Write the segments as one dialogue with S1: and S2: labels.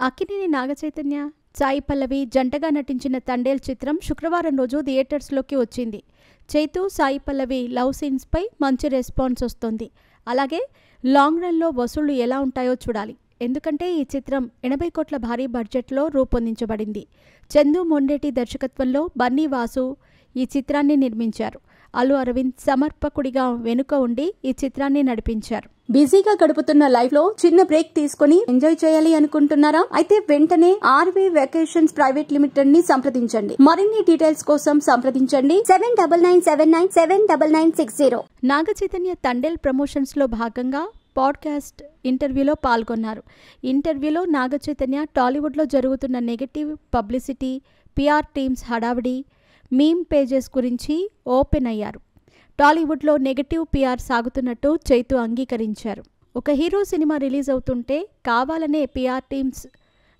S1: అక్కినేని నాగచైతన్య, సాయి పల్లవి జంటగా నటించిన తండేల్ చిత్రం శుక్రవారం రోజు థియేటర్స్లోకి వచ్చింది. చైతు, సాయి పల్లవి లవ్ సీన్స్పై మంచి రెస్పాన్స్ వస్తోంది. అలాగే లాంగ్ రన్లో వసూళ్లు ఎలా ఉంటాయో చూడాలి. ఎందుకంటే ఈ చిత్రం 80 కోట్ల భారీ బడ్జెట్లో రూపొందించబడింది. చందు మొండేటి దర్శకత్వంలో బన్నీ వాసు ఈ చిత్రాన్ని నిర్మించారు. అల్లు అరవింద్ సమర్పకుడిగా వెనుక ఉండి ఈ చిత్రాన్ని నడిపించారు. బిజీగా గడుపుతున్న లైఫ్ లో చిన్న బ్రేక్ తీసుకుని ఎంజాయ్ చేయాలి అనుకుంటున్నారా? అయితే వెంటనే ఆర్వీ వెకేషన్స్ ప్రైవేట్ లిమిటెడ్ ని సంప్రదించండి. మరిన్ని డీటెయిల్స్ కోసం సంప్రదించండి 7997979960. నాగచైతన్య తండేల్ ప్రమోషన్స్ లో భాగంగా పాడ్కాస్ట్ ఇంటర్వ్యూలో పాల్గొన్నారు. ఇంటర్వ్యూలో నాగచైతన్య టాలీవుడ్లో జరుగుతున్న నెగటివ్ పబ్లిసిటీ, పిఆర్ టీమ్స్ హడావిడి, మీమ్ పేజెస్ గురించి ఓపెన్ అయ్యారు. టాలీవుడ్లో నెగటివ్ పిఆర్ సాగుతున్నట్టు చైతు అంగీకరించారు. ఒక హీరో సినిమా రిలీజ్ అవుతుంటే కావాలనే పిఆర్ టీమ్స్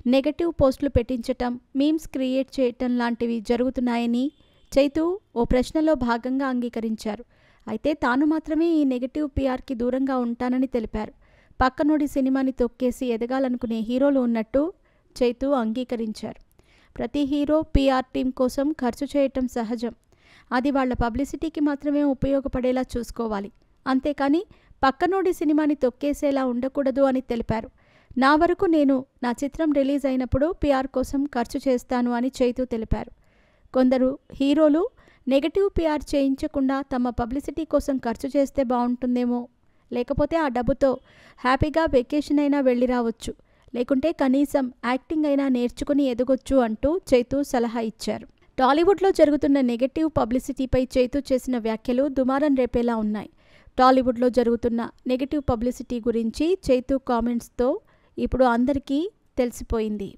S1: నెగటివ్ పోస్టులు పెట్టించటం, మీమ్స్ క్రియేట్ చేయటం లాంటివి జరుగుతున్నాయని చైతు ఓ ప్రశ్నలో భాగంగా అంగీకరించారు. అయితే తాను మాత్రమే ఈ నెగటివ్ పిఆర్కి దూరంగా ఉంటానని తెలిపారు. పక్కనోడి సినిమాని తొక్కేసి ఎదగాలనుకునే హీరోలు ఉన్నట్టు చైతు అంగీకరించారు. ప్రతి హీరో పిఆర్ టీం కోసం ఖర్చు చేయటం సహజం. అది వాళ్ల పబ్లిసిటీకి మాత్రమే ఉపయోగపడేలా చూసుకోవాలి. అంతేకాని పక్కనోడి సినిమాని తొక్కేసేలా ఉండకూడదు అని తెలిపారు. నా వరకు నేను నా చిత్రం రిలీజ్ అయినప్పుడు పిఆర్ కోసం ఖర్చు చేస్తాను అని చైతు తెలిపారు. కొందరు హీరోలు నెగటివ్ పిఆర్ చేయించకుండా తమ పబ్లిసిటీ కోసం ఖర్చు చేస్తే బాగుంటుందేమో. లేకపోతే ఆ డబ్బుతో హ్యాపీగా వెకేషన్ అయినా వెళ్ళి రావచ్చు. లేకుంటే కనీసం యాక్టింగ్ అయినా నేర్చుకుని ఎదగొచ్చు అంటూ చైతు సలహా ఇచ్చారు. టాలీవుడ్లో జరుగుతున్న నెగటివ్ పబ్లిసిటీపై చైతు చేసిన వ్యాఖ్యలు దుమారం రేపేలా ఉన్నాయి. టాలీవుడ్లో జరుగుతున్న నెగటివ్ పబ్లిసిటీ గురించి చైతు కామెంట్స్తో ఇప్పుడు అందరికీ తెలిసిపోయింది.